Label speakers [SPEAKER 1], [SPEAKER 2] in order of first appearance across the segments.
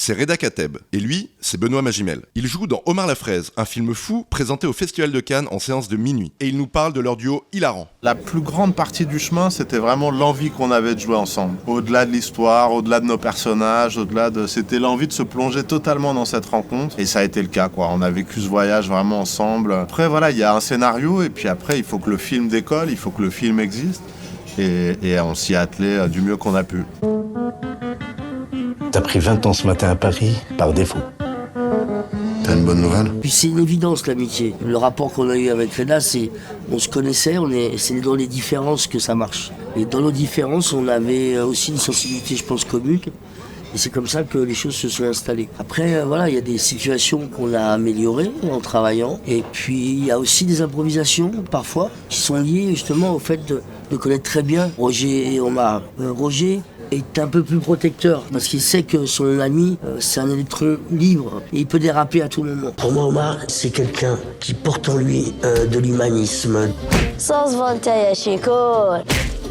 [SPEAKER 1] c'est Reda Kateb. Et lui, c'est Benoît Magimel. Il joue dans Omar la Fraise, un film fou présenté au Festival de Cannes en séance de minuit. Et il nous parle de leur duo hilarant.
[SPEAKER 2] La plus grande partie du chemin, c'était vraiment l'envie qu'on avait de jouer ensemble. Au-delà de l'histoire, au-delà de nos personnages, c'était l'envie de se plonger totalement dans cette rencontre. Et ça a été le cas, quoi. On a vécu ce voyage vraiment ensemble. Après, voilà, il y a un scénario et puis après, il faut que le film décolle, il faut que le film existe. Et on s'y est attelé du mieux qu'on a pu.
[SPEAKER 3] T'as pris 20 ans ce matin à Paris, par défaut.
[SPEAKER 2] T'as une bonne nouvelle ?
[SPEAKER 4] Puis c'est une évidence, l'amitié. Le rapport qu'on a eu avec Reda, c'est on se connaissait, c'est dans les différences que ça marche. Et dans nos différences, on avait aussi une sensibilité, je pense, commune. Et c'est comme ça que les choses se sont installées. Après, voilà, il y a des situations qu'on a améliorées en travaillant. Et puis, il y a aussi des improvisations, parfois, qui sont liées justement au fait de connaître très bien Roger et Omar. Roger est un peu plus protecteur, parce qu'il sait que son ami, c'est un électron libre, et il peut déraper à tout moment. Pour moi, Omar, c'est quelqu'un qui porte en lui de l'humanisme.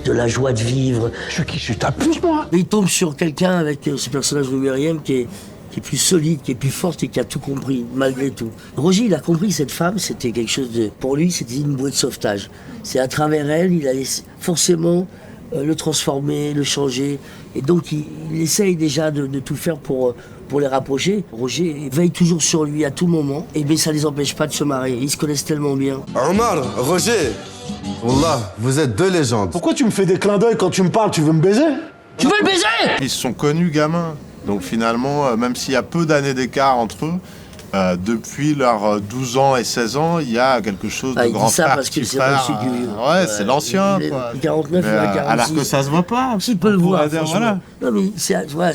[SPEAKER 4] De la joie de vivre.
[SPEAKER 3] Je qui je t'appelle, moi.
[SPEAKER 4] Mais il tombe sur quelqu'un avec ce personnage de Myriam qui est plus solide, qui est plus forte et qui a tout compris, malgré tout. Roger, il a compris cette femme, c'était quelque chose de... Pour lui, c'était une bouée de sauvetage. C'est à travers elle, il allait forcément le transformer, le changer. Et donc, il essaye déjà de tout faire pour les rapprocher. Roger veille toujours sur lui à tout moment, et bien ça les empêche pas de se marier. Ils se connaissent tellement bien.
[SPEAKER 5] Omar, Roger, Wallah, vous êtes deux légendes.
[SPEAKER 3] Pourquoi tu me fais des clins d'œil quand tu me parles? Tu veux me baiser?
[SPEAKER 4] Tu veux le baiser?
[SPEAKER 2] Ils se sont connus gamins. Donc finalement, même s'il y a peu d'années d'écart entre eux, depuis leurs 12 ans et 16 ans, il y a quelque chose de grand frère,
[SPEAKER 4] parce que
[SPEAKER 2] petit
[SPEAKER 4] c'est
[SPEAKER 2] frère.
[SPEAKER 4] reçu du...
[SPEAKER 2] Ouais, c'est l'ancien, quoi.
[SPEAKER 4] 49
[SPEAKER 2] Mais,
[SPEAKER 4] ou 46.
[SPEAKER 2] alors que ça se voit pas.
[SPEAKER 4] S'il peut le voir,
[SPEAKER 2] Dire,
[SPEAKER 4] voilà. Non mais c'est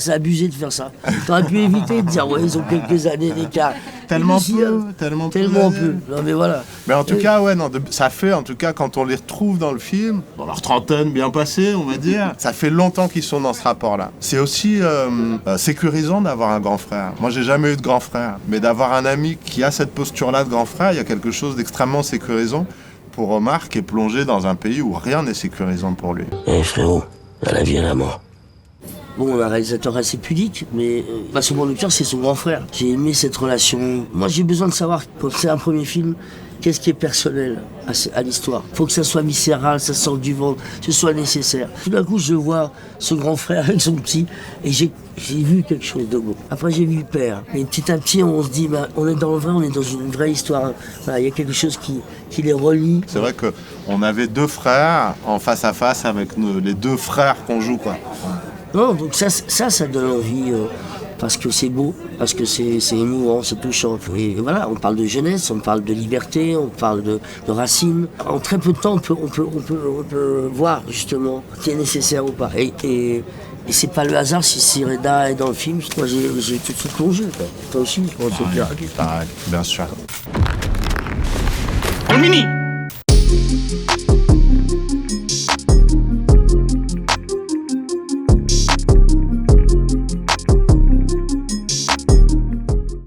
[SPEAKER 4] abusé de faire ça. T'aurais pu éviter de dire, ouais, ils ont quelques années d'écart.
[SPEAKER 2] Tellement peu.
[SPEAKER 4] Non mais voilà.
[SPEAKER 2] Mais en tout cas, ouais, non, ça fait, en tout cas, quand on les retrouve dans le film, dans leur trentaine bien passée, on va dire, ça fait longtemps qu'ils sont dans ce rapport-là. C'est aussi sécurisant d'avoir un grand frère. Moi, j'ai jamais eu de grand frère, mais d'avoir un ami qui a cette posture-là de grand frère, il y a quelque chose d'extrêmement sécurisant pour Omar, qui est plongé dans un pays où rien n'est sécurisant pour lui.
[SPEAKER 4] Frérot, à la vie et à la mort. Bon, un réalisateur assez pudique, mais son producteur, c'est son grand frère. J'ai aimé cette relation. Moi, j'ai besoin de savoir, quand c'est un premier film, qu'est-ce qui est personnel à l'histoire. Il faut que ça soit viscéral, ça sorte du ventre, que ce soit nécessaire. Tout d'un coup, je vois ce grand frère avec son petit, et j'ai vu quelque chose de beau. Après, j'ai vu le père. Et petit à petit, on se dit, on est dans le vrai, on est dans une vraie histoire. Voilà, il y a quelque chose qui les relie.
[SPEAKER 2] C'est vrai qu'on avait deux frères en face à face avec les deux frères qu'on joue, quoi.
[SPEAKER 4] Non, donc ça donne envie, parce que c'est beau, parce que c'est émouvant, c'est touchant. Et voilà, on parle de jeunesse, on parle de liberté, on parle de racines. En très peu de temps, on peut voir justement ce qui est nécessaire ou pas. Et c'est pas le hasard si Reda est dans le film. Moi, j'ai tout de suite plongé. Toi aussi, je pense que c'est bien.
[SPEAKER 2] Bien sûr.
[SPEAKER 6] Mini